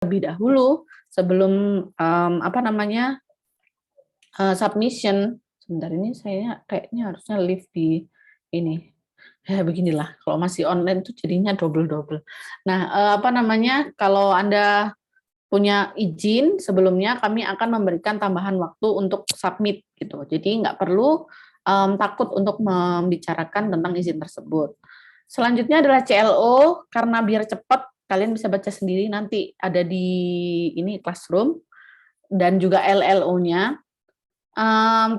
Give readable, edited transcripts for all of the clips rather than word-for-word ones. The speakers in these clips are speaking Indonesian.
lebih dahulu sebelum apa namanya submission. Sebentar, ini saya kayaknya harusnya live di ini. Ya beginilah, kalau masih online tuh jadinya double-double. Nah, apa namanya, kalau Anda punya izin sebelumnya, kami akan memberikan tambahan waktu untuk submit gitu. Jadi nggak perlu takut untuk membicarakan tentang izin tersebut. Selanjutnya adalah CLO, karena biar cepat, kalian bisa baca sendiri nanti ada di ini Classroom, dan juga LLO-nya.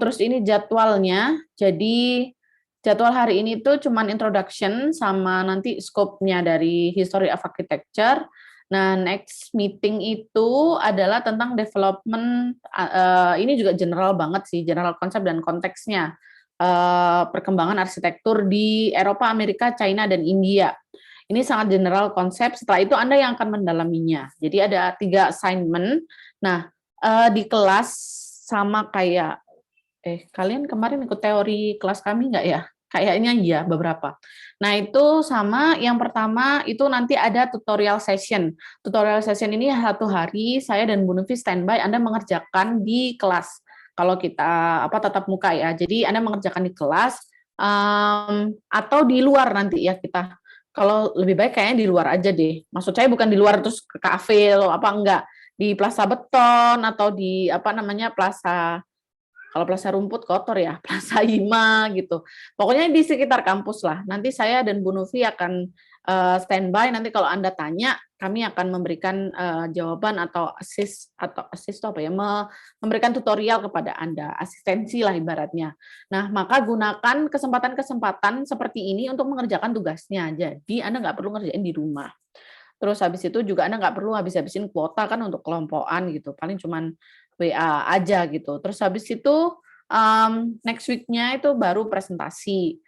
Terus ini jadwalnya, jadi jadwal hari ini tuh cuman introduction sama nanti scope-nya dari History of Architecture. Nah, next meeting itu adalah tentang development, ini juga general banget sih, general konsep dan konteksnya, perkembangan arsitektur di Eropa, Amerika, China, dan India. Ini sangat general konsep, setelah itu Anda yang akan mendalaminya. Jadi ada 3 assignment. Nah, di kelas sama kayak, kalian kemarin ikut teori kelas kami nggak ya? Kayaknya iya, beberapa. Nah, itu sama, yang pertama itu nanti ada tutorial session. Tutorial session ini 1 hari, saya dan Bu Nufi standby, Anda mengerjakan di kelas. Kalau kita tatap muka ya, jadi Anda mengerjakan di kelas, atau di luar nanti ya kita. Kalau lebih baik kayaknya di luar aja deh. Maksud saya bukan di luar terus ke kafe loh, apa enggak. Di Plaza Beton atau di Plaza, kalau Plaza Rumput kotor ya, Plaza Hima gitu. Pokoknya di sekitar kampus lah. Nanti saya dan Bu Nufi akan standby. Nanti kalau Anda tanya, kami akan memberikan jawaban atau assist itu apa ya? Memberikan tutorial kepada Anda, asistensi lah ibaratnya. Nah, maka gunakan kesempatan-kesempatan seperti ini untuk mengerjakan tugasnya. Jadi Anda nggak perlu ngerjain di rumah. Terus habis itu juga Anda nggak perlu habis-habisin kuota kan untuk kelompokan gitu, paling cuman WA aja gitu. Terus habis itu next week-nya itu baru presentasi.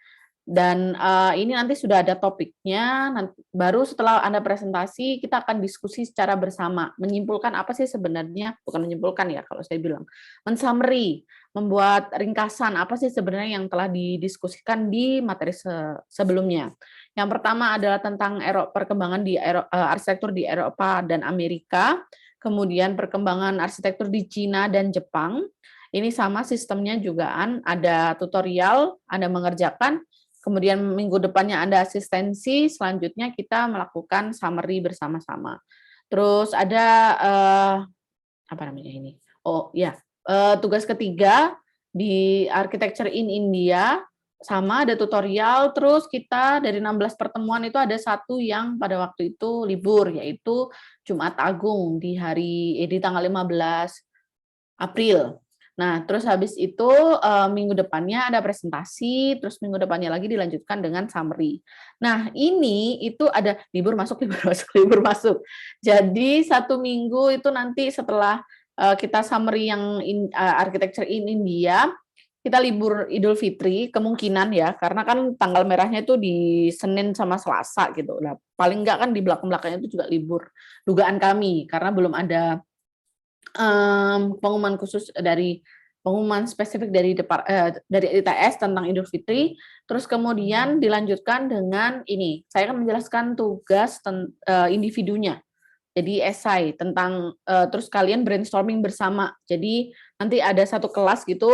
Dan ini nanti sudah ada topiknya, baru setelah Anda presentasi, kita akan diskusi secara bersama, menyimpulkan apa sih sebenarnya, bukan menyimpulkan ya kalau saya bilang, men-summary, membuat ringkasan apa sih sebenarnya yang telah didiskusikan di materi sebelumnya. Yang pertama adalah tentang perkembangan di arsitektur di Eropa dan Amerika, kemudian perkembangan arsitektur di Cina dan Jepang. Ini sama sistemnya juga ada tutorial, Anda mengerjakan, kemudian minggu depannya Anda asistensi, selanjutnya kita melakukan summary bersama-sama. Terus ada apa namanya ini? Oh ya, tugas ketiga di Architecture in India, sama ada tutorial, terus kita dari 16 pertemuan itu ada 1 yang pada waktu itu libur, yaitu Jumat Agung di tanggal 15 April. Nah, terus habis itu minggu depannya ada presentasi, terus minggu depannya lagi dilanjutkan dengan summary. Nah, ini itu ada libur masuk, libur masuk, libur masuk. Jadi 1 minggu itu nanti setelah kita summary yang Architecture in India, kita libur Idul Fitri, kemungkinan ya, karena kan tanggal merahnya itu di Senin sama Selasa gitu. Nah, paling enggak kan di belakang-belakangnya itu juga libur. Dugaan kami, karena belum ada pengumuman spesifik dari ITS tentang Idul Fitri. Terus kemudian dilanjutkan dengan ini, saya akan menjelaskan tugas individunya. Jadi esai tentang terus kalian brainstorming bersama. Jadi nanti ada 1 kelas gitu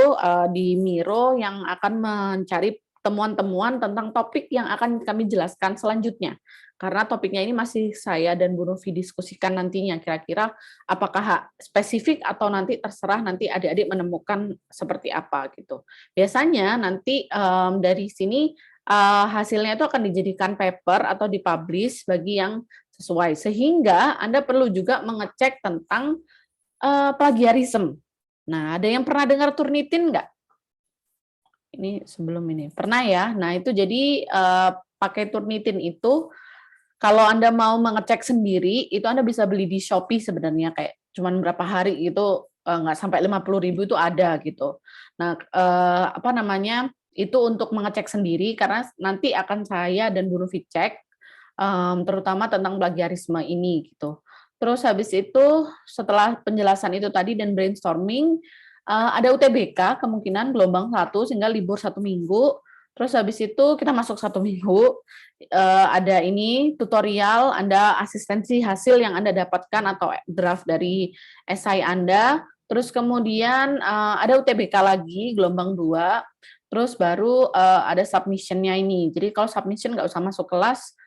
di Miro yang akan mencari temuan-temuan tentang topik yang akan kami jelaskan selanjutnya. Karena topiknya ini masih saya dan Bu Novi diskusikan nantinya, kira-kira apakah spesifik atau nanti terserah nanti adik-adik menemukan seperti apa gitu. Biasanya nanti dari sini hasilnya itu akan dijadikan paper atau dipublish bagi yang sesuai. Sehingga Anda perlu juga mengecek tentang plagiarisme. Nah, ada yang pernah dengar Turnitin nggak? Ini sebelum ini. Pernah ya? Nah, itu jadi pakai Turnitin itu, kalau Anda mau mengecek sendiri, itu Anda bisa beli di Shopee sebenarnya, kayak cuman berapa hari itu, nggak sampai 50.000 itu ada gitu. Nah, apa namanya, itu untuk mengecek sendiri, karena nanti akan saya dan Bu Nufi cek, terutama tentang plagiarisme ini gitu. Terus habis itu setelah penjelasan itu tadi dan brainstorming, ada UTBK kemungkinan gelombang 1 sehingga libur 1 minggu. Terus habis itu kita masuk 1 minggu, ada ini tutorial, Anda asistensi hasil yang Anda dapatkan atau draft dari esai Anda, terus kemudian ada UTBK lagi, gelombang 2, terus baru ada submission-nya ini. Jadi kalau submission nggak usah masuk kelas,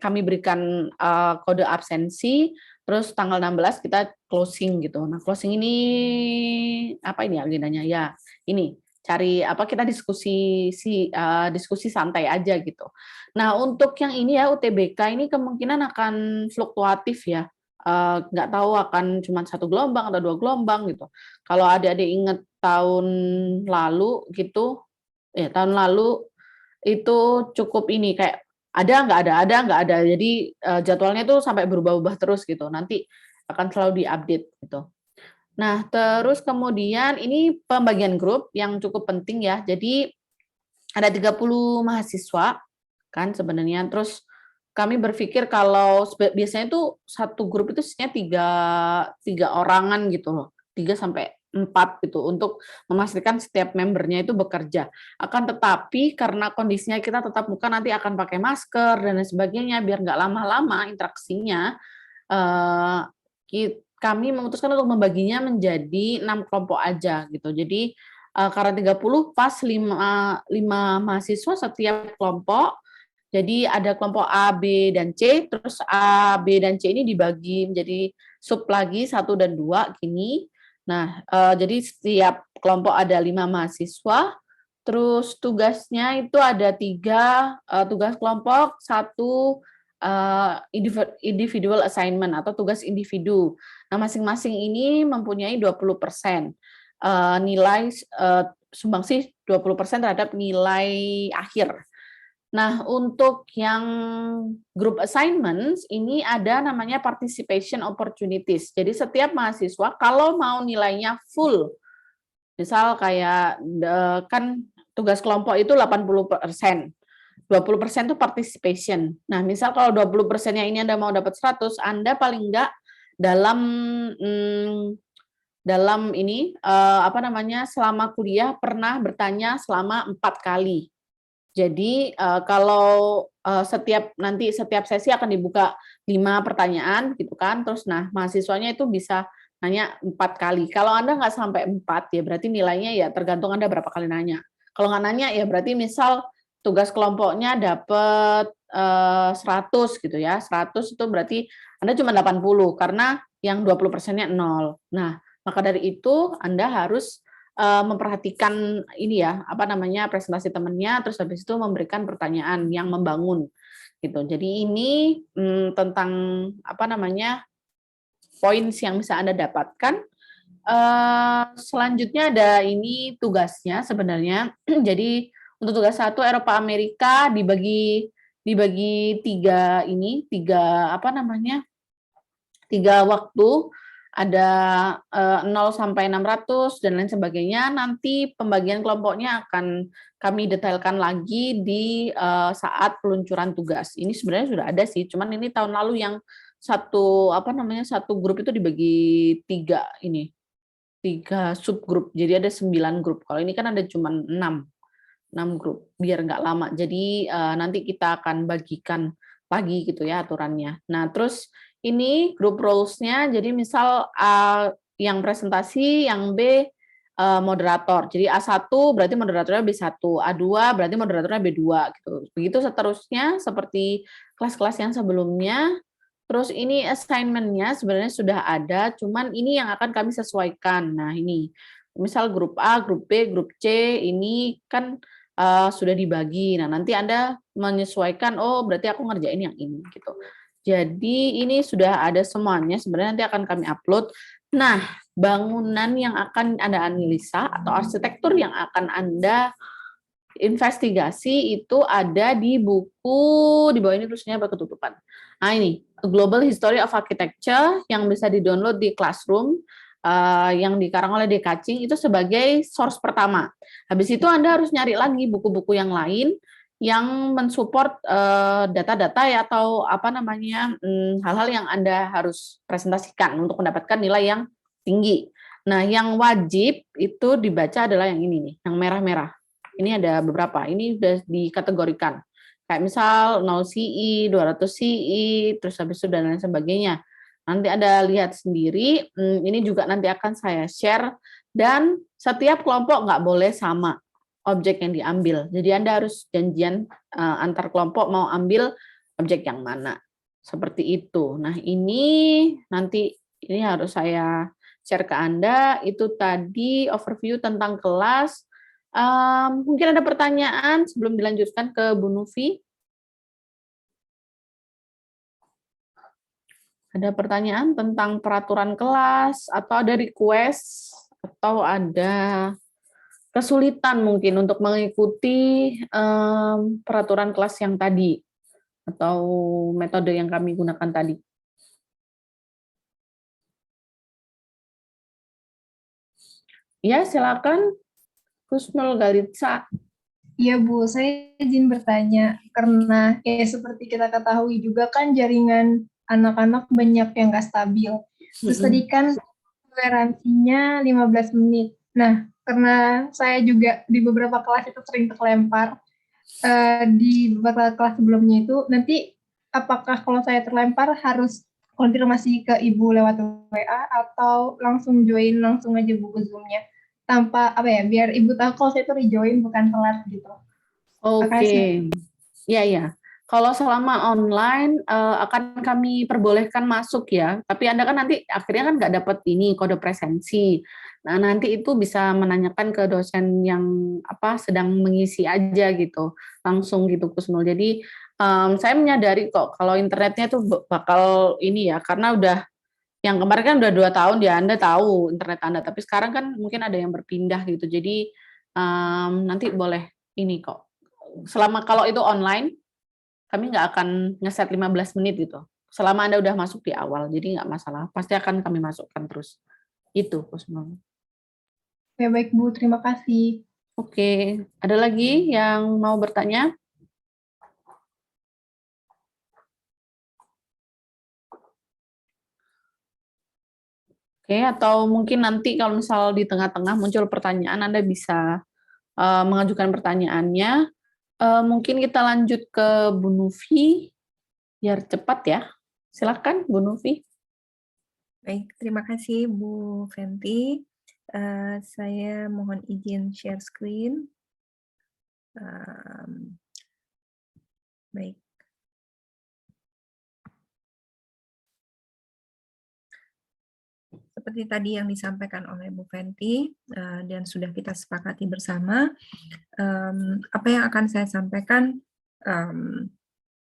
kami berikan kode absensi, terus tanggal 16 kita closing gitu. Nah closing ini, apa ini agendanya? Ya, ini cari apa kita diskusi santai aja gitu. Nah untuk yang ini ya UTBK ini kemungkinan akan fluktuatif ya, nggak tahu akan cuma 1 gelombang atau 2 gelombang gitu. Kalau adik-adik ingat tahun lalu gitu, ya tahun lalu itu cukup ini kayak ada nggak ada. Jadi jadwalnya tuh sampai berubah-ubah terus gitu. Nanti akan selalu diupdate gitu. Nah, terus kemudian ini pembagian grup yang cukup penting ya. Jadi ada 30 mahasiswa kan sebenarnya. Terus kami berpikir kalau biasanya tuh satu grup itu isinya tiga orangan gitu loh. 3 sampai 4 gitu untuk memastikan setiap membernya itu bekerja. Akan tetapi karena kondisinya kita tetap muka nanti akan pakai masker dan lain sebagainya biar nggak lama-lama interaksinya, kami memutuskan untuk membaginya menjadi 6 kelompok aja gitu. Jadi karena 30 pas 5 mahasiswa setiap kelompok. Jadi ada kelompok A, B, dan C, terus A, B, dan C ini dibagi menjadi sub lagi 1 dan 2 gini. Nah, jadi setiap kelompok ada 5 mahasiswa, terus tugasnya itu ada 3 tugas kelompok, 1 individual assignment atau tugas individu. Nah, masing-masing ini mempunyai 20% nilai sumbangsih 20% terhadap nilai akhir. Nah, untuk yang group assignments ini ada namanya participation opportunities. Jadi setiap mahasiswa kalau mau nilainya full, misal kayak kan tugas kelompok itu 80%. 20% itu participation. Nah, misal kalau 20%-nya ini Anda mau dapat 100, Anda paling enggak dalam ini apa namanya selama kuliah pernah bertanya selama 4 kali. Jadi kalau setiap sesi akan dibuka 5 pertanyaan gitu kan, terus nah mahasiswanya itu bisa nanya 4 kali. Kalau Anda nggak sampai 4 ya berarti nilainya ya tergantung Anda berapa kali nanya. Kalau nggak nanya ya berarti misal tugas kelompoknya dapat 100 gitu ya, 100 itu berarti Anda cuma 80 karena yang 20%-nya 0. Nah, maka dari itu Anda harus memperhatikan ini ya, apa namanya, presentasi temannya, terus habis itu memberikan pertanyaan yang membangun gitu. Jadi ini tentang apa namanya, poin yang bisa Anda dapatkan. Selanjutnya ada ini tugasnya sebenarnya. Jadi untuk tugas 1 Eropa Amerika dibagi 3 apa namanya, 3 waktu, ada 0 sampai 600 dan lain sebagainya. Nanti pembagian kelompoknya akan kami detailkan lagi di saat peluncuran tugas. Ini sebenarnya sudah ada sih, cuman ini tahun lalu yang satu grup itu dibagi 3 subgrup. Jadi ada 9 grup. Kalau ini kan ada cuma 6 grup biar nggak lama. Jadi nanti kita akan bagikan lagi gitu ya aturannya. Nah, terus ini grup roles-nya, jadi misal A yang presentasi, yang B moderator. Jadi A1 berarti moderatornya B1, A2 berarti moderatornya B2 gitu. Begitu seterusnya seperti kelas-kelas yang sebelumnya. Terus ini assignment-nya sebenarnya sudah ada, cuman ini yang akan kami sesuaikan. Nah, ini misal grup A, grup B, grup C ini kan sudah dibagi. Nah, nanti Anda menyesuaikan, oh berarti aku ngerjain yang ini gitu. Jadi ini sudah ada semuanya, sebenarnya nanti akan kami upload. Nah, bangunan yang akan Anda analisa atau arsitektur yang akan Anda investigasi itu ada di buku, di bawah ini tulisannya berketutupan. Nah ini, A Global History of Architecture yang bisa di-download di Classroom, yang dikarang oleh DKCing itu sebagai source pertama. Habis itu Anda harus nyari lagi buku-buku yang lain yang mensupport data-data ya atau apa namanya hal-hal yang Anda harus presentasikan untuk mendapatkan nilai yang tinggi. Nah, yang wajib itu dibaca adalah yang ini nih, yang merah-merah. Ini ada beberapa. Ini udah dikategorikan. Kayak misal 0 CI, 200 CI, terus habis itu dan lain sebagainya. Nanti ada lihat sendiri. Ini juga nanti akan saya share. Dan setiap kelompok nggak boleh sama objek yang diambil. Jadi Anda harus janjian antar kelompok mau ambil objek yang mana. Seperti itu. Nah, ini nanti ini harus saya share ke Anda. Itu tadi overview tentang kelas. Mungkin ada pertanyaan sebelum dilanjutkan ke Bu Nufi? Ada pertanyaan tentang peraturan kelas, atau ada request, atau ada kesulitan mungkin untuk mengikuti peraturan kelas yang tadi, atau metode yang kami gunakan tadi? Ya, silakan, Kusnul Galitsa. Iya Bu, saya izin bertanya, karena seperti kita ketahui juga kan jaringan anak-anak banyak yang nggak stabil. Terus tadi kan toleransinya 15 menit. Nah, karena saya juga di beberapa kelas itu sering terlempar, di beberapa kelas sebelumnya itu, nanti apakah kalau saya terlempar harus konfirmasi ke Ibu lewat WA atau langsung join langsung aja Bu ke Zoom-nya? Tanpa biar Ibu tahu kalau saya itu rejoin bukan telat gitu. Oke, ya ya. Kalau selama online akan kami perbolehkan masuk ya. Tapi Anda kan nanti akhirnya kan nggak dapat ini kode presensi. Nah nanti itu bisa menanyakan ke dosen yang sedang mengisi aja gitu, langsung gitu Kusnul. Jadi saya menyadari kok kalau internetnya tuh bakal ini ya, karena udah yang kemarin kan udah 2 tahun ya, Anda tahu internet Anda. Tapi sekarang kan mungkin ada yang berpindah gitu. Jadi nanti boleh ini kok. Selama kalau itu online, kami nggak akan ngeset 15 menit gitu. Selama Anda udah masuk di awal, jadi nggak masalah. Pasti akan kami masukkan terus. Itu, Kusnul. Ya baik Bu, terima kasih. Oke, ada lagi yang mau bertanya? Oke, atau mungkin nanti kalau misal di tengah-tengah muncul pertanyaan, Anda bisa mengajukan pertanyaannya. Mungkin kita lanjut ke Bu Nufi, biar cepat ya. Silakan, Bu Nufi. Baik, terima kasih Bu Fenty. Saya mohon izin share screen. Baik. Seperti tadi yang disampaikan oleh Bu Fenty dan sudah kita sepakati bersama, apa yang akan saya sampaikan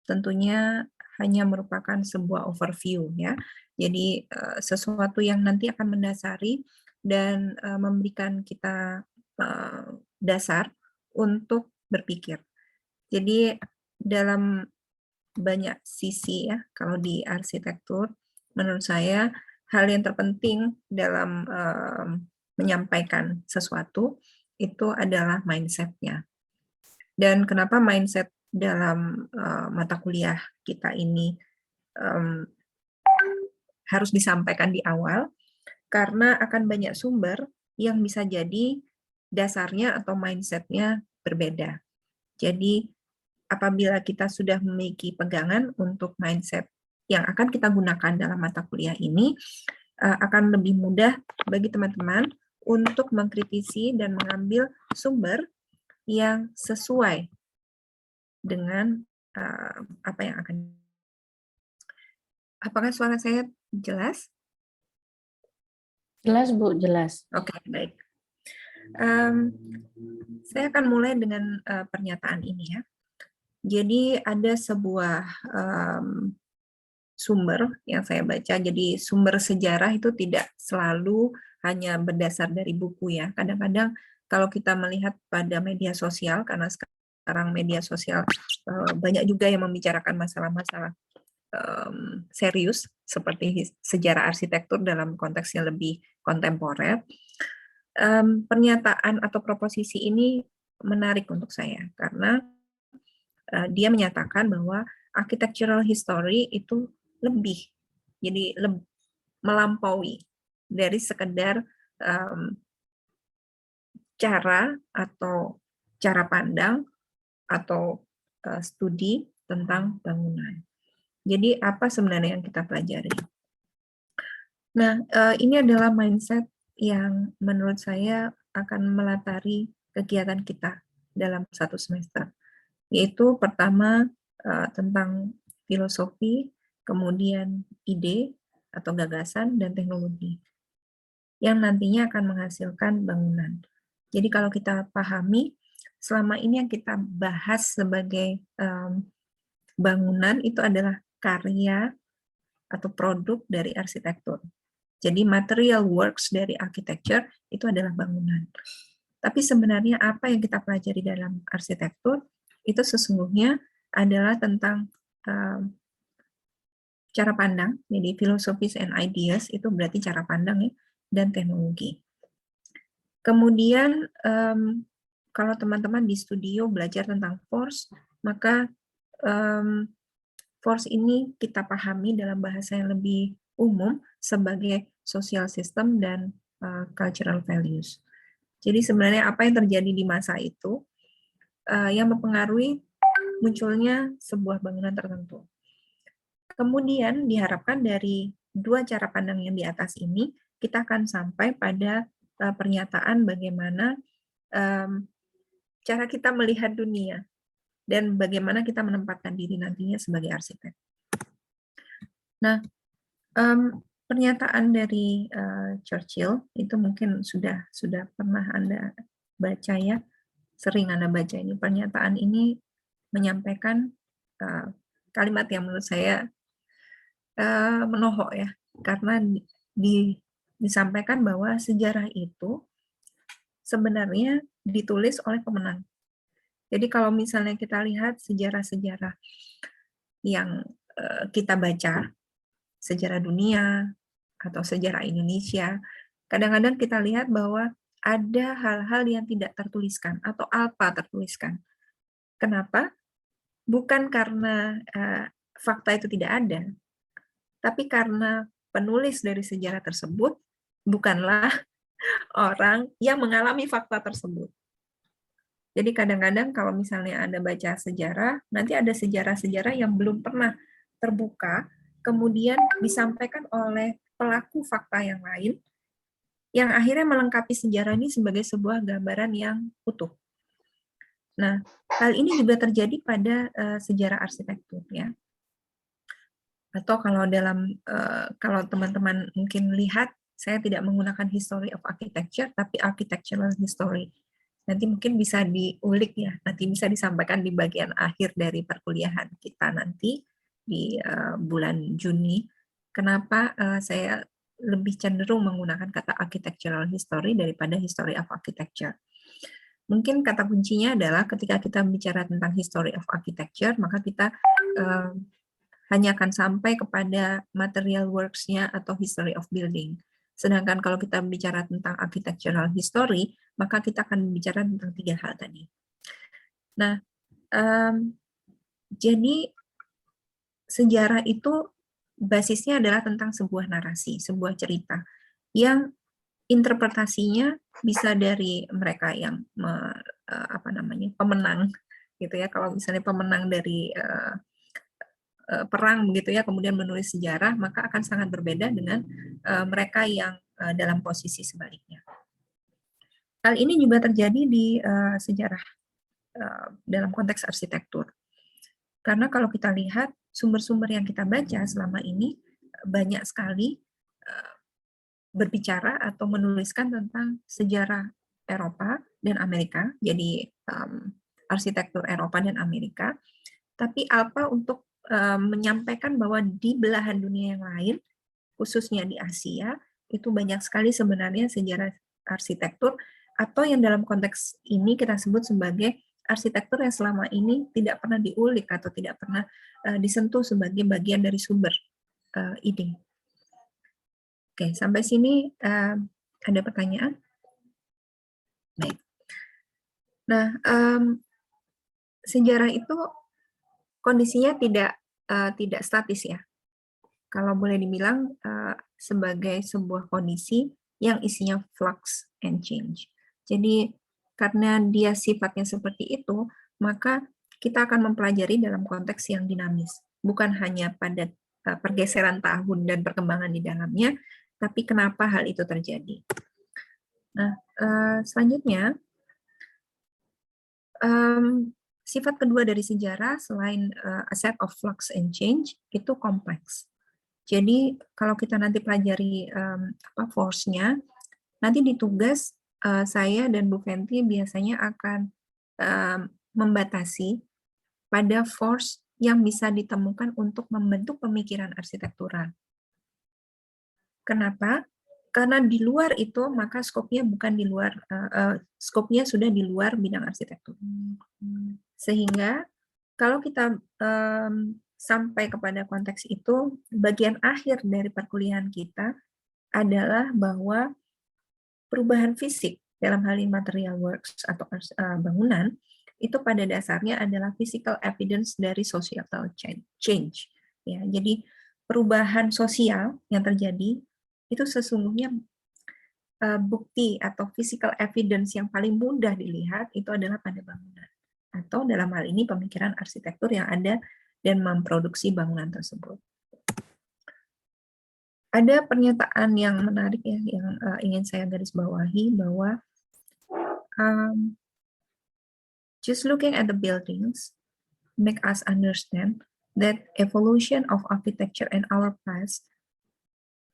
tentunya hanya merupakan sebuah overview ya. Jadi sesuatu yang nanti akan mendasari dan memberikan kita dasar untuk berpikir. Jadi dalam banyak sisi ya, kalau di arsitektur, menurut saya hal yang terpenting dalam menyampaikan sesuatu itu adalah mindset-nya. Dan kenapa mindset dalam mata kuliah kita ini harus disampaikan di awal, karena akan banyak sumber yang bisa jadi dasarnya atau mindset-nya berbeda. Jadi apabila kita sudah memiliki pegangan untuk mindset yang akan kita gunakan dalam mata kuliah ini, akan lebih mudah bagi teman-teman untuk mengkritisi dan mengambil sumber yang sesuai dengan apa yang akan. Apakah suara saya jelas? Jelas, Bu, jelas. Oke, baik. Saya akan mulai dengan pernyataan ini ya. Jadi ada sebuah sumber yang saya baca, jadi sumber sejarah itu tidak selalu hanya berdasar dari buku ya. Kadang-kadang kalau kita melihat pada media sosial, karena sekarang media sosial banyak juga yang membicarakan masalah-masalah serius seperti sejarah arsitektur dalam konteks yang lebih kontemporer. Pernyataan atau proposisi ini menarik untuk saya karena dia menyatakan bahwa architectural history itu lebih, jadi melampaui dari sekedar cara atau cara pandang atau studi tentang bangunan. Jadi apa sebenarnya yang kita pelajari? Nah, ini adalah mindset yang menurut saya akan melatari kegiatan kita dalam satu semester. Yaitu pertama tentang filosofi, kemudian ide atau gagasan, dan teknologi yang nantinya akan menghasilkan bangunan. Jadi kalau kita pahami, selama ini yang kita bahas sebagai bangunan itu adalah karya atau produk dari arsitektur. Jadi material works dari architecture itu adalah bangunan. Tapi sebenarnya apa yang kita pelajari dalam arsitektur itu sesungguhnya adalah tentang cara pandang. Jadi philosophies and ideas itu berarti cara pandang ya, dan teknologi. Kemudian kalau teman-teman di studio belajar tentang force, maka force ini kita pahami dalam bahasa yang lebih umum sebagai social system dan cultural values. Jadi sebenarnya apa yang terjadi di masa itu yang mempengaruhi munculnya sebuah bangunan tertentu. Kemudian diharapkan dari dua cara pandang yang di atas ini, kita akan sampai pada pernyataan bagaimana cara kita melihat dunia dan bagaimana kita menempatkan diri nantinya sebagai arsitek. Nah, pernyataan dari Churchill itu mungkin sudah pernah Anda baca ya, sering Anda baca ini. Pernyataan ini menyampaikan kalimat yang menurut saya menohok ya, karena disampaikan bahwa sejarah itu sebenarnya ditulis oleh pemenang. Jadi kalau misalnya kita lihat sejarah-sejarah yang kita baca, sejarah dunia atau sejarah Indonesia, kadang-kadang kita lihat bahwa ada hal-hal yang tidak tertuliskan atau alpa tertuliskan. Kenapa? Bukan karena fakta itu tidak ada, tapi karena penulis dari sejarah tersebut bukanlah orang yang mengalami fakta tersebut. Jadi kadang-kadang kalau misalnya Anda baca sejarah, nanti ada sejarah-sejarah yang belum pernah terbuka, kemudian disampaikan oleh pelaku fakta yang lain, yang akhirnya melengkapi sejarah ini sebagai sebuah gambaran yang utuh. Nah, hal ini juga terjadi pada sejarah arsitektur ya. Atau kalau kalau teman-teman mungkin lihat, saya tidak menggunakan history of architecture, tapi architectural history. Nanti mungkin bisa diulik ya, nanti bisa disampaikan di bagian akhir dari perkuliahan kita nanti di bulan Juni. Kenapa saya lebih cenderung menggunakan kata architectural history daripada history of architecture. Mungkin kata kuncinya adalah ketika kita bicara tentang history of architecture, maka kita hanya akan sampai kepada material works-nya atau history of building. Sedangkan kalau kita bicara tentang architectural history, maka kita akan bicara tentang tiga hal tadi. Nah, jadi sejarah itu basisnya adalah tentang sebuah narasi, sebuah cerita, yang interpretasinya bisa dari mereka yang pemenang, gitu ya. Kalau misalnya pemenang dari perang begitu ya, kemudian menulis sejarah, maka akan sangat berbeda dengan mereka yang dalam posisi sebaliknya. Hal ini juga terjadi di sejarah dalam konteks arsitektur. Karena kalau kita lihat sumber-sumber yang kita baca selama ini banyak sekali berbicara atau menuliskan tentang sejarah Eropa dan Amerika, jadi arsitektur Eropa dan Amerika, tapi apa untuk menyampaikan bahwa di belahan dunia yang lain, khususnya di Asia, itu banyak sekali sebenarnya sejarah arsitektur, atau yang dalam konteks ini kita sebut sebagai arsitektur yang selama ini tidak pernah diulik atau tidak pernah disentuh sebagai bagian dari sumber ide. Oke, sampai sini ada pertanyaan? Baik. Nah, sejarah itu kondisinya tidak statis ya. Kalau boleh dibilang sebagai sebuah kondisi yang isinya flux and change. Jadi karena dia sifatnya seperti itu, maka kita akan mempelajari dalam konteks yang dinamis, bukan hanya pada pergeseran tahun dan perkembangan di dalamnya, tapi kenapa hal itu terjadi. Nah, selanjutnya, sifat kedua dari sejarah selain a set of flux and change itu kompleks. Jadi kalau kita nanti pelajari force-nya, nanti di tugas saya dan Bu Fenty biasanya akan membatasi pada force yang bisa ditemukan untuk membentuk pemikiran arsitektural. Kenapa? Karena di luar itu maka skopnya bukan di luar, skopnya sudah di luar bidang arsitektur. Sehingga kalau kita sampai kepada konteks itu, bagian akhir dari perkuliahan kita adalah bahwa perubahan fisik dalam hal ini material works atau bangunan itu pada dasarnya adalah physical evidence dari societal change. Ya, jadi perubahan sosial yang terjadi itu sesungguhnya bukti atau physical evidence yang paling mudah dilihat itu adalah pada bangunan. Atau dalam hal ini pemikiran arsitektur yang ada dan memproduksi bangunan tersebut. Ada pernyataan yang menarik ya, yang ingin saya garis bawahi bahwa just looking at the buildings make us understand that evolution of architecture in our past,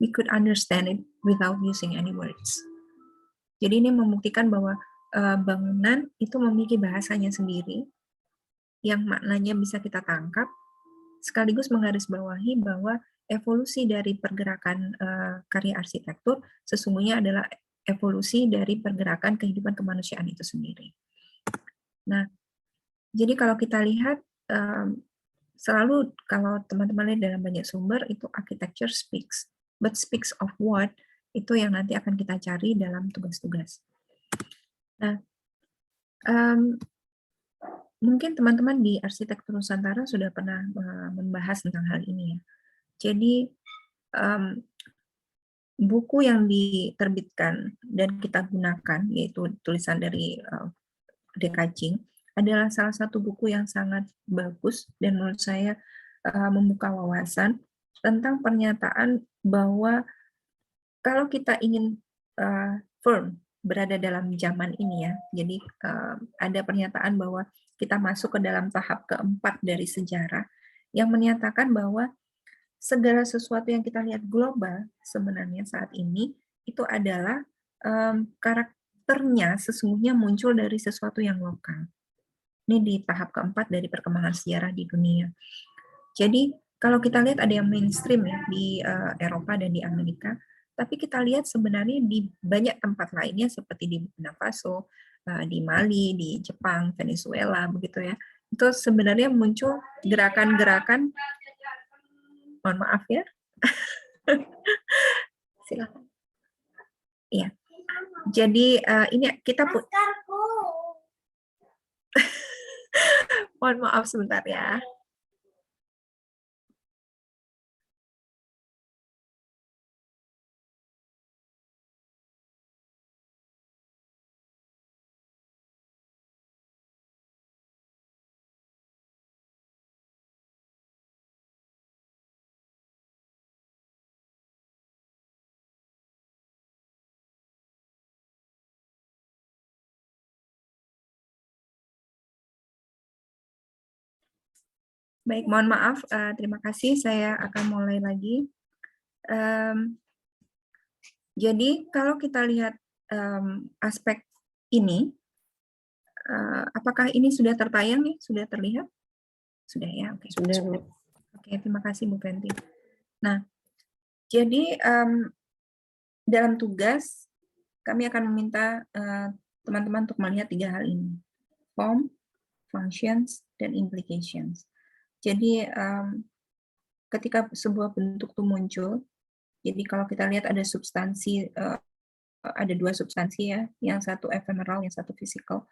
we could understand it without using any words. Jadi ini membuktikan bahwa bangunan itu memiliki bahasanya sendiri, yang maknanya bisa kita tangkap, sekaligus menggarisbawahi bahwa evolusi dari pergerakan karya arsitektur sesungguhnya adalah evolusi dari pergerakan kehidupan kemanusiaan itu sendiri. Nah, jadi kalau kita lihat, selalu kalau teman-teman lihat dalam banyak sumber, itu architecture speaks. But speaks of what? Itu yang nanti akan kita cari dalam tugas-tugas. Nah, mungkin teman-teman di Arsitektur Nusantara sudah pernah membahas tentang hal ini ya. Jadi, buku yang diterbitkan dan kita gunakan, yaitu tulisan dari Dekajing, adalah salah satu buku yang sangat bagus dan menurut saya membuka wawasan tentang pernyataan bahwa kalau kita ingin firm berada dalam zaman ini ya, jadi ada pernyataan bahwa kita masuk ke dalam tahap keempat dari sejarah yang menyatakan bahwa segala sesuatu yang kita lihat global sebenarnya saat ini itu adalah karakternya sesungguhnya muncul dari sesuatu yang lokal. Ini di tahap keempat dari perkembangan sejarah di dunia. Jadi kalau kita lihat ada yang mainstream ya di Eropa dan di Amerika, tapi kita lihat sebenarnya di banyak tempat lainnya seperti di Burkina Faso, di Mali, di Jepang, Venezuela, begitu ya. Itu sebenarnya muncul gerakan-gerakan, mohon maaf ya, silakan. Iya. Jadi ini kita mohon maaf sebentar ya. Baik, mohon maaf, terima kasih. Saya akan mulai lagi. Jadi kalau kita lihat aspek ini, apakah ini sudah tertayang nih? Sudah terlihat? Sudah ya, oke. Sudah, Bu. Oke, terima kasih Bu Fenty. Nah, jadi dalam tugas kami akan meminta teman-teman untuk melihat 3 hal ini: form, functions, dan implications. Jadi ketika sebuah bentuk itu muncul, jadi kalau kita lihat ada substansi, ada 2 substansi ya, yang satu ephemeral, yang satu physical,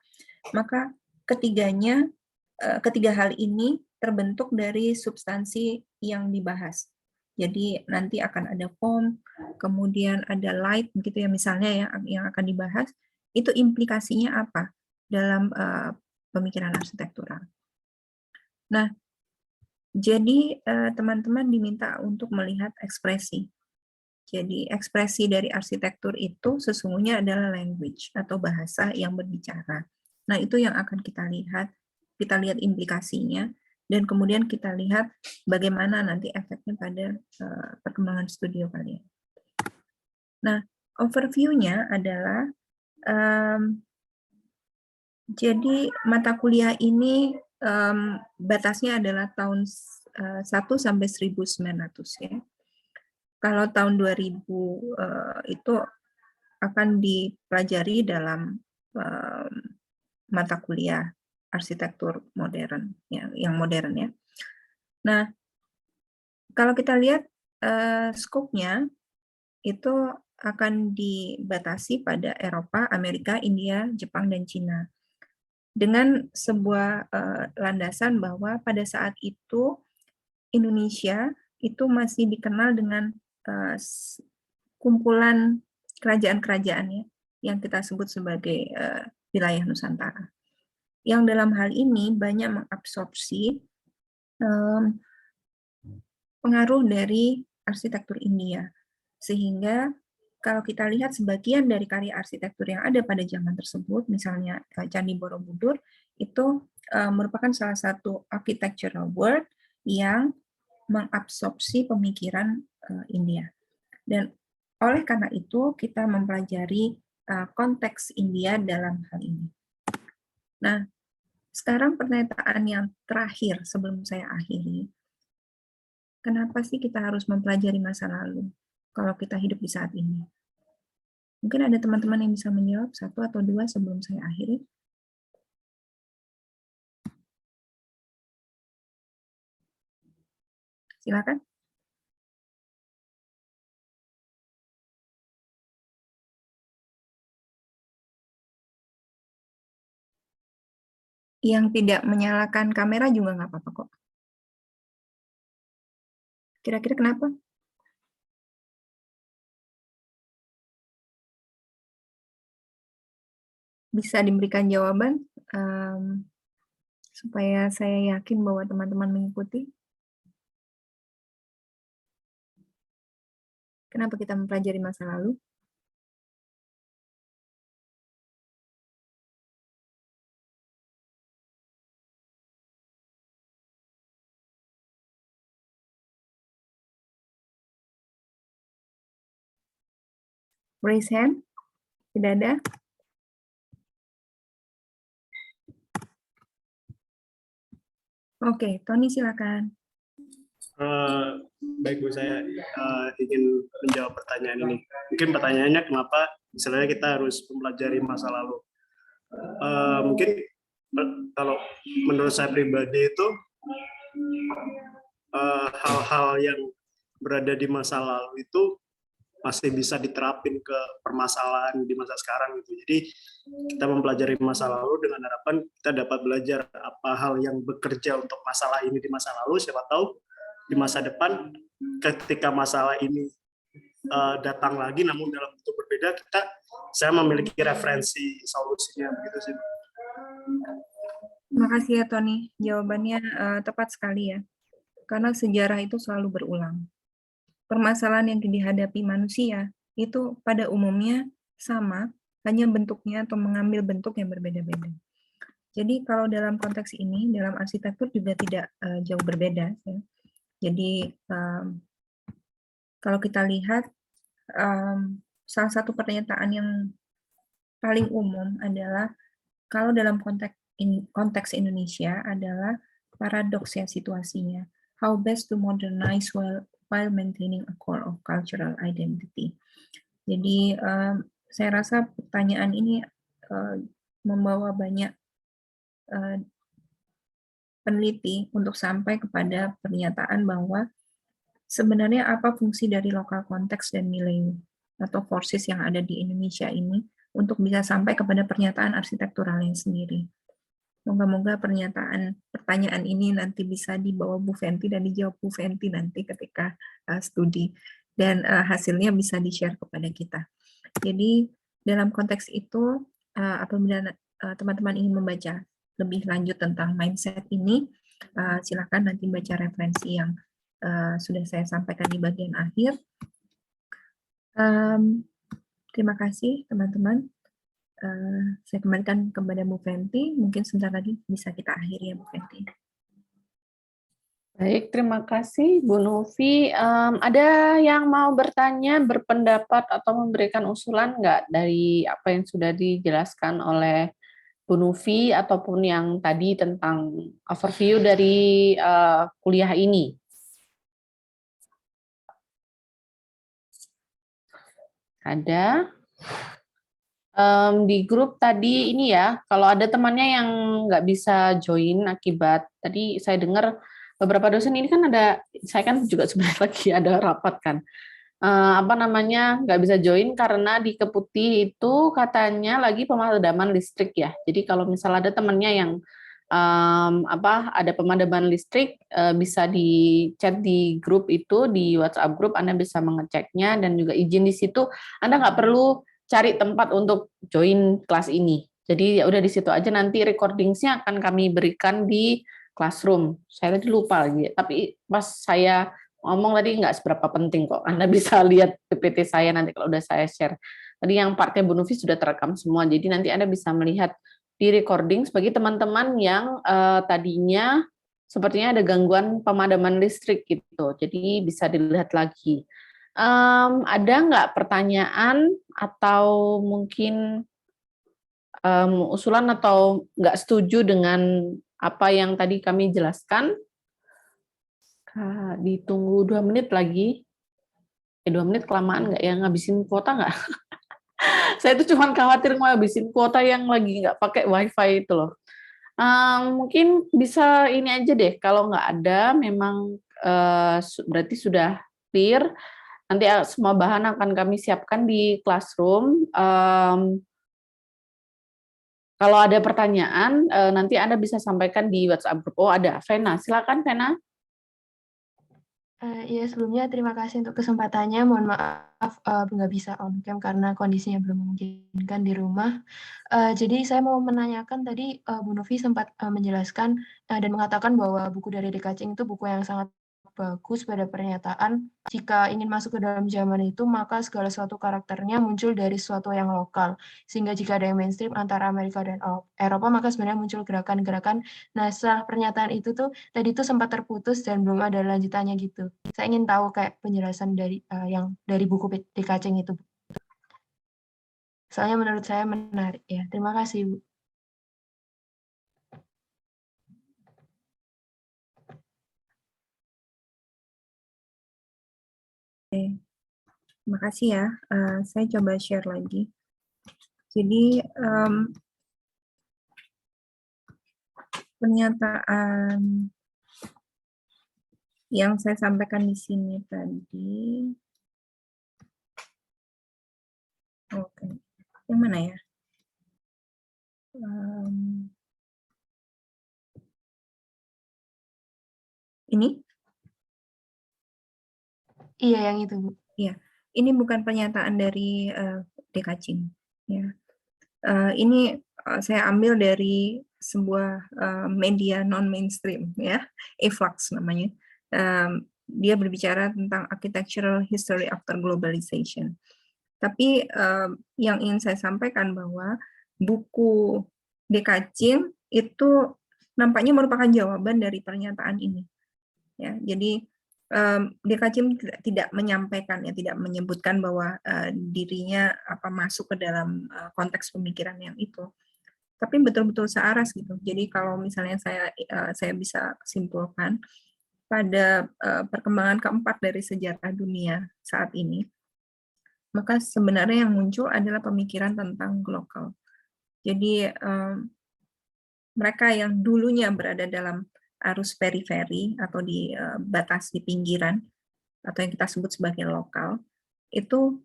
maka ketiga hal ini terbentuk dari substansi yang dibahas. Jadi nanti akan ada form, kemudian ada light, begitu ya misalnya ya, yang akan dibahas, itu implikasinya apa? dalam pemikiran arsitektural. Nah, jadi teman-teman diminta untuk melihat ekspresi. Jadi ekspresi dari arsitektur itu sesungguhnya adalah language atau bahasa yang berbicara. Nah, itu yang akan kita lihat implikasinya, dan kemudian kita lihat bagaimana nanti efeknya pada perkembangan studio kalian. Nah, overview-nya adalah jadi mata kuliah ini batasnya adalah tahun 1 sampai 1900 ya. Kalau tahun 2000 itu akan dipelajari dalam mata kuliah arsitektur modern yang modern ya. Nah, kalau kita lihat skopnya itu akan dibatasi pada Eropa, Amerika, India, Jepang, dan Cina. Dengan sebuah landasan bahwa pada saat itu Indonesia itu masih dikenal dengan kumpulan kerajaan-kerajaan ya, yang kita sebut sebagai wilayah Nusantara. Yang dalam hal ini banyak mengabsorpsi pengaruh dari arsitektur India. Sehingga kalau kita lihat sebagian dari karya arsitektur yang ada pada zaman tersebut, misalnya Candi Borobudur, itu merupakan salah satu architectural work yang mengabsorpsi pemikiran India. Dan oleh karena itu, kita mempelajari konteks India dalam hal ini. Nah, sekarang pernyataan yang terakhir sebelum saya akhiri. Kenapa sih kita harus mempelajari masa lalu kalau kita hidup di saat ini? Mungkin ada teman-teman yang bisa menjawab 1 atau 2 sebelum saya akhiri. Silakan. Yang tidak menyalakan kamera juga nggak apa-apa kok. Kira-kira kenapa? Bisa diberikan jawaban supaya saya yakin bahwa teman-teman mengikuti. Kenapa kita mempelajari masa lalu? Raise hand. Tidak ada? Oke, Tony silakan. Baik Bu, saya ingin menjawab pertanyaan ini. Mungkin pertanyaannya kenapa misalnya kita harus mempelajari masa lalu. Mungkin kalau menurut saya pribadi itu hal-hal yang berada di masa lalu itu masih bisa diterapin ke permasalahan di masa sekarang gitu. Jadi kita mempelajari masa lalu dengan harapan kita dapat belajar apa hal yang bekerja untuk masalah ini di masa lalu, siapa tahu di masa depan ketika masalah ini datang lagi namun dalam bentuk berbeda, saya memiliki referensi solusinya begitu sih. Terima kasih ya Tony, jawabannya tepat sekali ya. Karena sejarah itu selalu berulang. Permasalahan yang dihadapi manusia itu pada umumnya sama, hanya bentuknya atau mengambil bentuk yang berbeda-beda. Jadi kalau dalam konteks ini, dalam arsitektur juga tidak jauh berbeda. Ya. Jadi kalau kita lihat, salah satu pernyataan yang paling umum adalah kalau dalam konteks Indonesia adalah paradoks ya situasinya. How best to modernize while maintaining a core of cultural identity. Jadi saya rasa pertanyaan ini membawa banyak peneliti untuk sampai kepada pernyataan bahwa sebenarnya apa fungsi dari lokal konteks dan nilai atau forces yang ada di Indonesia ini untuk bisa sampai kepada pernyataan arsitekturalnya sendiri. Moga-moga pertanyaan ini nanti bisa dibawa Bu Fenty dan dijawab Bu Fenty nanti ketika studi, dan hasilnya bisa di-share kepada kita. Jadi dalam konteks itu apabila teman-teman ingin membaca lebih lanjut tentang mindset ini, silakan nanti baca referensi yang sudah saya sampaikan di bagian akhir. Terima kasih teman-teman. Saya kembalikan kepada Bu Fenty. Mungkin sebentar lagi bisa kita akhiri ya Bu Fenty. Baik, terima kasih Bu Novi. Ada yang mau bertanya, berpendapat, atau memberikan usulan nggak dari apa yang sudah dijelaskan oleh Bu Novi ataupun yang tadi tentang overview dari kuliah ini? Ada. Di grup tadi ini ya, kalau ada temannya yang nggak bisa join akibat, tadi saya dengar beberapa dosen ini kan ada, saya kan juga sebenarnya lagi ada rapat kan, apa namanya, nggak bisa join karena di Keputih itu katanya lagi pemadaman listrik ya. Jadi kalau misalnya ada temannya yang ada pemadaman listrik, bisa di chat di grup itu, di WhatsApp grup, Anda bisa mengeceknya dan juga izin di situ. Anda nggak perlu cari tempat untuk join kelas ini. Jadi ya udah di situ aja, nanti recording-nya akan kami berikan di Classroom. Saya tadi lupa lagi, tapi pas saya ngomong tadi nggak seberapa penting kok. Anda bisa lihat PPT saya nanti kalau udah saya share. Tadi yang partnya Bu Novi sudah terekam semua, jadi nanti Anda bisa melihat di recording sebagai teman-teman yang tadinya sepertinya ada gangguan pemadaman listrik gitu. Jadi bisa dilihat lagi. Ada nggak pertanyaan atau mungkin usulan atau nggak setuju dengan apa yang tadi kami jelaskan? Ditunggu 2 menit lagi. 2 menit kelamaan nggak ya, ngabisin kuota nggak? Saya itu cuma khawatir ngabisin kuota yang lagi nggak pakai wifi itu loh. Mungkin bisa ini aja deh, kalau nggak ada memang berarti sudah clear. Nanti semua bahan akan kami siapkan di Classroom. Kalau ada pertanyaan, nanti Anda bisa sampaikan di WhatsApp group. Oh ada, Vena. Silakan Vena. Iya, sebelumnya terima kasih untuk kesempatannya. Mohon maaf nggak bisa on cam karena kondisinya belum memungkinkan di rumah. Jadi saya mau menanyakan tadi Bu Novi sempat menjelaskan dan mengatakan bahwa buku dari Dekacing itu buku yang sangat bagus pada pernyataan jika ingin masuk ke dalam zaman itu maka segala suatu karakternya muncul dari sesuatu yang lokal, sehingga jika ada yang mainstream antara Amerika dan Eropa maka sebenarnya muncul gerakan-gerakan. Nah, setelah pernyataan itu tuh tadi tuh sempat terputus dan belum ada lanjutannya gitu. Saya ingin tahu kayak penjelasan dari yang dari buku Dekacing itu. Soalnya menurut saya menarik ya. Terima kasih, Bu. Terima kasih ya. Saya coba share lagi. Jadi pernyataan yang saya sampaikan di sini tadi, oke, yang mana ya? Ini? Iya, yang itu, Bu. Iya, ini bukan pernyataan dari Dekacing. Ya. Ini saya ambil dari sebuah media non-mainstream, ya, Eflux namanya. Dia berbicara tentang architectural history after globalization. Tapi yang ingin saya sampaikan bahwa buku Dekacing itu nampaknya merupakan jawaban dari pernyataan ini. Ya, jadi Dekacing tidak menyampaikan, ya, tidak menyebutkan bahwa dirinya masuk ke dalam konteks pemikiran yang itu, tapi betul-betul searas gitu. Jadi kalau misalnya saya bisa simpulkan pada perkembangan keempat dari sejarah dunia saat ini, maka sebenarnya yang muncul adalah pemikiran tentang lokal. Jadi mereka yang dulunya berada dalam arus periferi atau di batas di pinggiran atau yang kita sebut sebagai lokal itu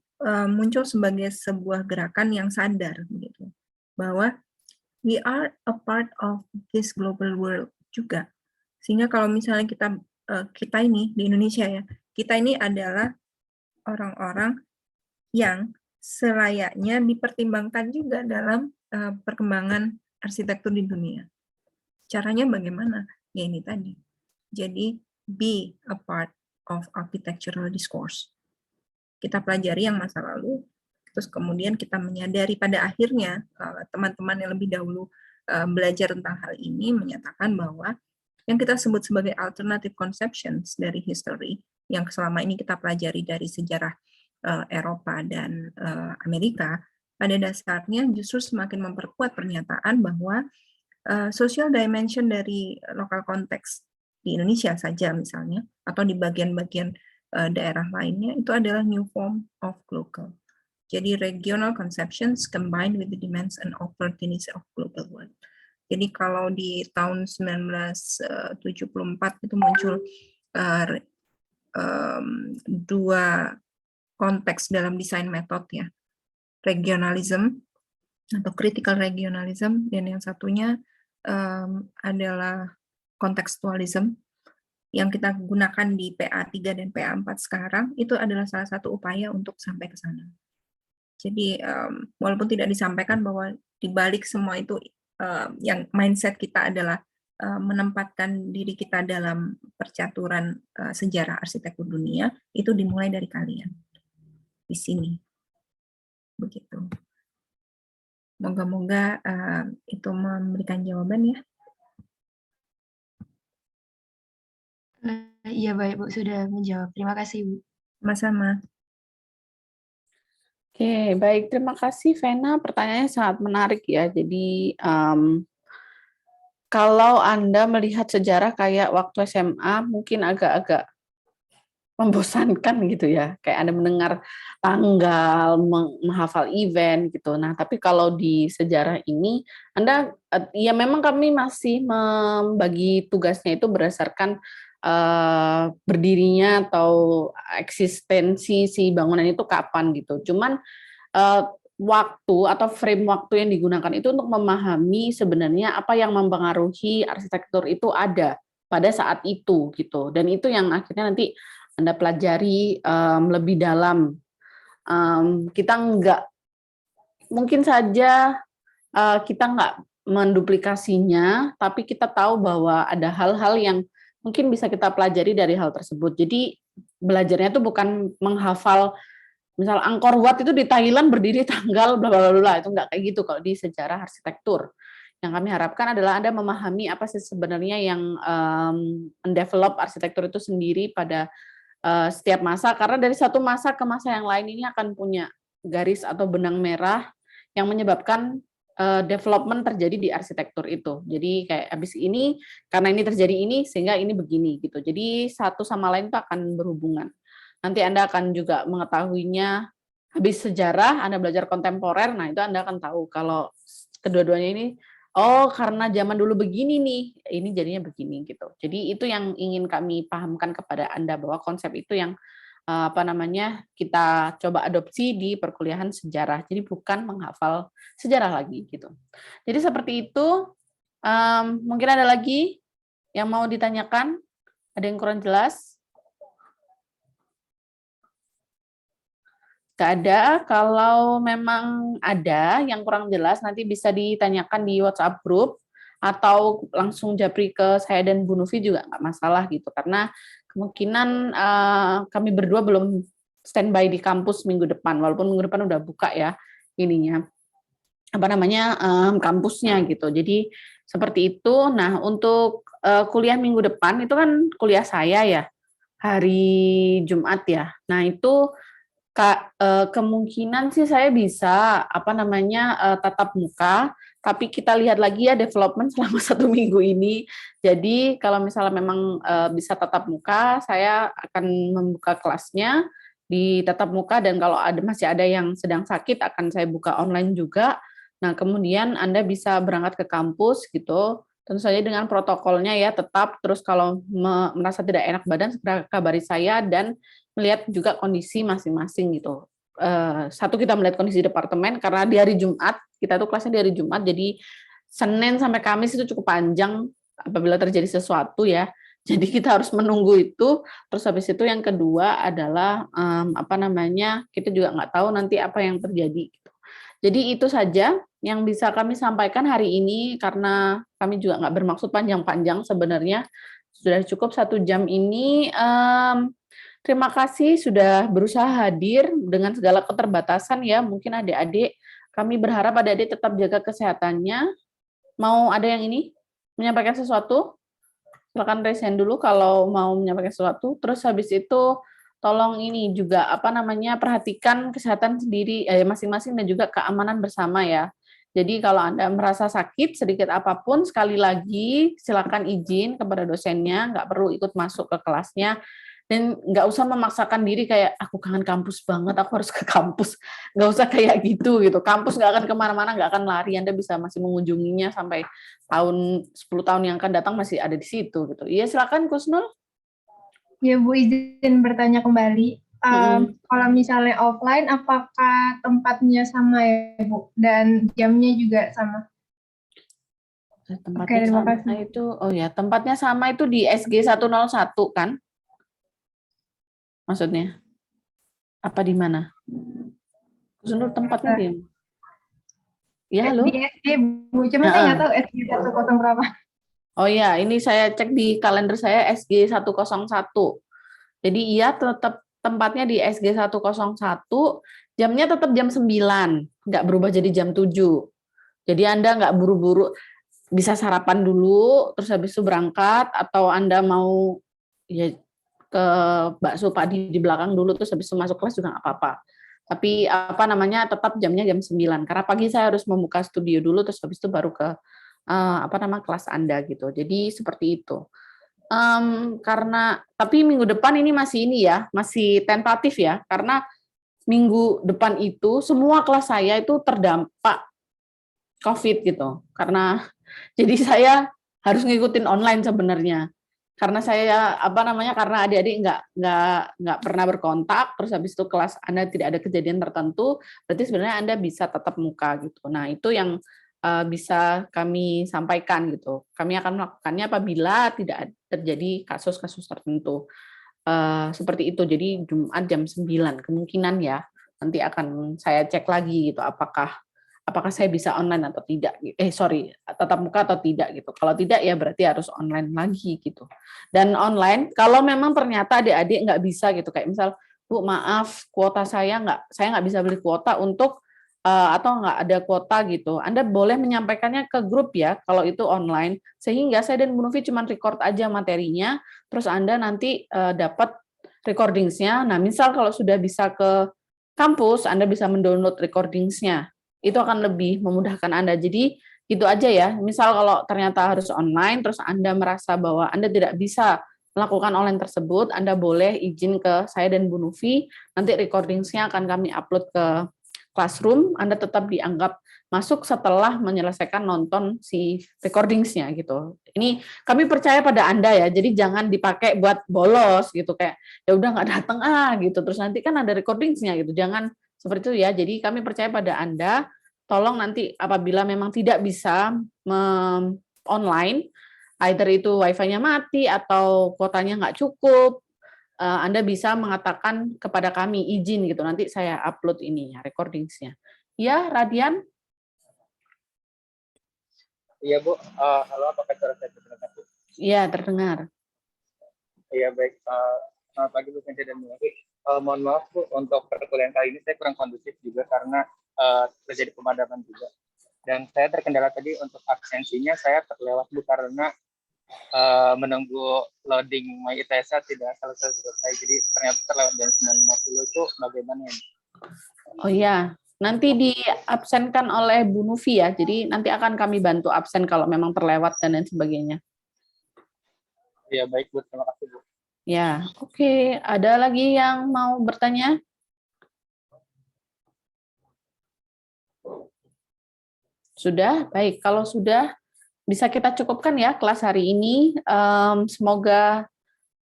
muncul sebagai sebuah gerakan yang sadar begitu bahwa we are a part of this global world juga, sehingga kalau misalnya kita ini di Indonesia ya, kita ini adalah orang-orang yang selayaknya dipertimbangkan juga dalam perkembangan arsitektur di dunia. Caranya bagaimana? Ya ini tadi. Jadi, be a part of architectural discourse. Kita pelajari yang masa lalu, terus kemudian kita menyadari pada akhirnya teman-teman yang lebih dahulu belajar tentang hal ini menyatakan bahwa yang kita sebut sebagai alternative conceptions dari history, yang selama ini kita pelajari dari sejarah Eropa dan Amerika, pada dasarnya justru semakin memperkuat pernyataan bahwa social dimension dari lokal konteks di Indonesia saja misalnya, atau di bagian-bagian daerah lainnya, itu adalah new form of local. Jadi regional conceptions combined with the demands and opportunities of global world. Jadi kalau di tahun 1974 itu muncul dua konteks dalam desain metode ya, regionalism atau critical regionalism, dan yang satunya adalah kontekstualism yang kita gunakan di PA3 dan PA4 sekarang. Itu adalah salah satu upaya untuk sampai ke sana. Jadi walaupun tidak disampaikan bahwa di balik semua itu yang mindset kita adalah menempatkan diri kita dalam percaturan sejarah arsitektur dunia, itu dimulai dari kalian di sini. Begitu. Moga-moga itu memberikan jawaban ya. Iya baik Bu, sudah menjawab. Terima kasih Bu. Sama-sama. Oke, baik. Terima kasih, Vena. Pertanyaannya sangat menarik ya. Jadi, kalau Anda melihat sejarah kayak waktu SMA, mungkin agak-agak membosankan gitu ya. Kayak Anda mendengar tanggal, menghafal event gitu. Nah, tapi kalau di sejarah ini, Anda, ya memang kami masih membagi tugasnya itu berdasarkan berdirinya atau eksistensi si bangunan itu kapan gitu. Cuman waktu atau frame waktu yang digunakan itu untuk memahami sebenarnya apa yang mempengaruhi arsitektur itu ada pada saat itu gitu. Dan itu yang akhirnya nanti Anda pelajari lebih dalam. Kita mungkin saja kita nggak menduplikasinya, tapi kita tahu bahwa ada hal-hal yang mungkin bisa kita pelajari dari hal tersebut. Jadi belajarnya itu bukan menghafal, misal Angkor Wat itu di Thailand berdiri tanggal bla bla bla, itu nggak kayak gitu kalau di sejarah arsitektur. Yang kami harapkan adalah Anda memahami apa sih sebenarnya yang mendevelop arsitektur itu sendiri pada setiap masa, karena dari satu masa ke masa yang lain ini akan punya garis atau benang merah yang menyebabkan development terjadi di arsitektur itu. Jadi kayak habis ini, karena ini terjadi ini, sehingga ini begini gitu. Jadi satu sama lain itu akan berhubungan. Nanti Anda akan juga mengetahuinya habis sejarah, Anda belajar kontemporer, nah itu Anda akan tahu kalau kedua-duanya ini, oh karena zaman dulu begini nih, ini jadinya begini gitu. Jadi itu yang ingin kami pahamkan kepada Anda, bahwa konsep itu yang kita coba adopsi di perkuliahan sejarah. Jadi bukan menghafal sejarah lagi gitu. Jadi seperti itu. Mungkin ada lagi yang mau ditanyakan? Ada yang kurang jelas? Nggak ada. Kalau memang ada yang kurang jelas, nanti bisa ditanyakan di WhatsApp group atau langsung japri ke saya dan Bu Nufi juga nggak masalah gitu. Karena kemungkinan kami berdua belum standby di kampus minggu depan, walaupun minggu depan udah buka ya ininya, kampusnya gitu. Jadi seperti itu. Nah, untuk kuliah minggu depan itu kan kuliah saya ya, hari Jumat ya. Nah, itu kemungkinan sih saya bisa tatap muka, tapi kita lihat lagi ya development selama 1 minggu ini. Jadi kalau misalnya memang bisa tatap muka, saya akan membuka kelasnya di tatap muka, dan kalau masih ada yang sedang sakit akan saya buka online juga. Nah, kemudian Anda bisa berangkat ke kampus gitu, tentu saja dengan protokolnya ya tetap. Terus kalau merasa tidak enak badan, segera kabari saya, dan melihat juga kondisi masing-masing gitu. Satu, kita melihat kondisi departemen, karena di hari Jumat, kita tuh kelasnya di hari Jumat, jadi Senin sampai Kamis itu cukup panjang apabila terjadi sesuatu ya. Jadi kita harus menunggu itu. Terus habis itu yang kedua adalah kita juga nggak tahu nanti apa yang terjadi. Gitu. Jadi itu saja yang bisa kami sampaikan hari ini, karena kami juga nggak bermaksud panjang-panjang sebenarnya, sudah cukup 1 jam ini. Terima kasih sudah berusaha hadir dengan segala keterbatasan ya. Mungkin adik-adik, kami berharap adik-adik tetap jaga kesehatannya. Mau ada yang ini menyampaikan sesuatu? Silakan raise hand dulu kalau mau menyampaikan sesuatu. Terus habis itu tolong ini juga perhatikan kesehatan sendiri masing-masing dan juga keamanan bersama ya. Jadi kalau Anda merasa sakit sedikit apapun, sekali lagi silakan izin kepada dosennya, nggak perlu ikut masuk ke kelasnya, dan nggak usah memaksakan diri kayak aku kangen kampus banget, aku harus ke kampus. Nggak usah kayak gitu. Kampus nggak akan kemana-mana, nggak akan lari. Anda bisa masih mengunjunginya sampai 10 tahun yang akan datang masih ada di situ gitu. Iya silakan Kusnul. Ya Bu, izin bertanya kembali. Kalau misalnya offline, apakah tempatnya sama ya Bu? Dan jamnya juga sama? Tempatnya terima sama kasih. itu, tempatnya sama itu di SG 101 kan? Maksudnya? Apa di mana? Kusnul tempatnya di mana? Ya, halo? Di SD Bu, cuma saya nggak tahu SD 100 berapa. Oh ya, ini saya cek di kalender saya SG 101. Jadi iya tetap tempatnya di SG 101, jamnya tetap jam 9, nggak berubah jadi jam 7. Jadi Anda nggak buru-buru, bisa sarapan dulu, terus habis itu berangkat, atau Anda mau ya ke bakso Pak di belakang dulu, terus habis itu masuk kelas juga nggak apa-apa. Tapi tetap jamnya jam 9, karena pagi saya harus membuka studio dulu, terus habis itu baru ke kelas Anda gitu. Jadi seperti itu. Tapi minggu depan ini masih tentatif ya, karena minggu depan itu semua kelas saya itu terdampak COVID gitu. Karena jadi saya harus ngikutin online sebenarnya. Karena saya karena adik-adik nggak pernah berkontak, terus habis itu kelas Anda tidak ada kejadian tertentu, berarti sebenarnya Anda bisa tatap muka gitu. Nah, itu yang bisa kami sampaikan gitu. Kami akan melakukannya apabila tidak terjadi kasus-kasus tertentu. Seperti itu. Jadi Jumat jam 9 kemungkinan ya. Nanti akan saya cek lagi gitu apakah saya bisa online atau tidak. Tatap muka atau tidak gitu. Kalau tidak ya berarti harus online lagi gitu. Dan online kalau memang ternyata adik-adik nggak bisa gitu, kayak misal Bu maaf kuota saya nggak bisa beli kuota untuk atau nggak ada kuota gitu, Anda boleh menyampaikannya ke grup ya, kalau itu online, sehingga saya dan Bu Novi cuma record aja materinya, terus Anda nanti dapat recordings-nya. Nah, misal kalau sudah bisa ke kampus, Anda bisa mendownload recordings-nya. Itu akan lebih memudahkan Anda. Jadi, gitu aja ya. Misal kalau ternyata harus online, terus Anda merasa bahwa Anda tidak bisa melakukan online tersebut, Anda boleh izin ke saya dan Bu Novi, nanti recordings-nya akan kami upload ke Classroom, Anda tetap dianggap masuk setelah menyelesaikan nonton si recordings-nya gitu. Ini kami percaya pada Anda ya, jadi jangan dipakai buat bolos gitu, kayak ya udah nggak datang gitu, terus nanti kan ada recordings-nya gitu, jangan seperti itu ya. Jadi kami percaya pada Anda, tolong nanti apabila memang tidak bisa online, either itu wifi-nya mati atau kuotanya nggak cukup, Anda bisa mengatakan kepada kami izin gitu, nanti saya upload ininya, recordings-nya. Ya, Radian? Iya Bu, halo, apakah suara saya terdengar Bu? Iya, terdengar. Iya baik, selamat pagi Bu Kenca dan Bu Novi. Mohon maaf Bu, untuk perkuliahan kali ini saya kurang kondusif juga karena terjadi pemadaman juga. Dan saya terkendala tadi untuk absensinya, saya terlewat Bu karena menunggu loading My ITSA tidak selesai, jadi ternyata terlewat jam 9.50 itu bagaimana ya? Oh iya, nanti diabsenkan oleh Bu Novi ya, jadi nanti akan kami bantu absen kalau memang terlewat dan lain sebagainya. Ya baik Bu, terima kasih Bu. Ya, oke. Ada lagi yang mau bertanya? Sudah? Baik, kalau sudah bisa kita cukupkan ya kelas hari ini. Semoga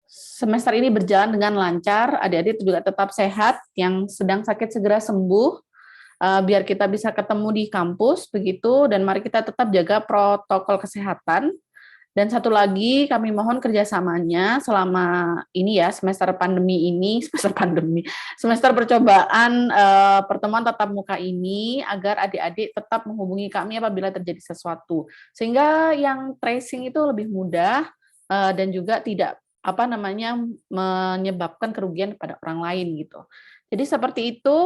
semester ini berjalan dengan lancar, adik-adik juga tetap sehat, yang sedang sakit segera sembuh, biar kita bisa ketemu di kampus, begitu, dan mari kita tetap jaga protokol kesehatan, Dan satu lagi kami mohon kerjasamanya selama ini ya semester percobaan pertemuan tatap muka ini agar adik-adik tetap menghubungi kami apabila terjadi sesuatu sehingga yang tracing itu lebih mudah dan juga tidak menyebabkan kerugian kepada orang lain gitu. Jadi seperti itu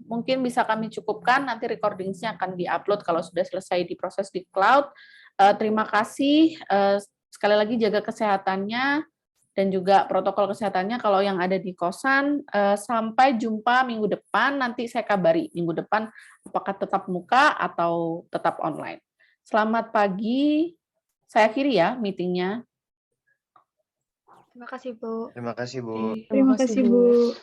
mungkin bisa kami cukupkan, nanti recording-nya akan di-upload kalau sudah selesai diproses di cloud. Terima kasih, sekali lagi jaga kesehatannya dan juga protokol kesehatannya kalau yang ada di kosan. Sampai jumpa minggu depan, nanti saya kabari minggu depan apakah tetap muka atau tetap online. Selamat pagi, saya akhiri ya meetingnya. Terima kasih, Bu. Terima kasih, Bu. Terima kasih, Bu.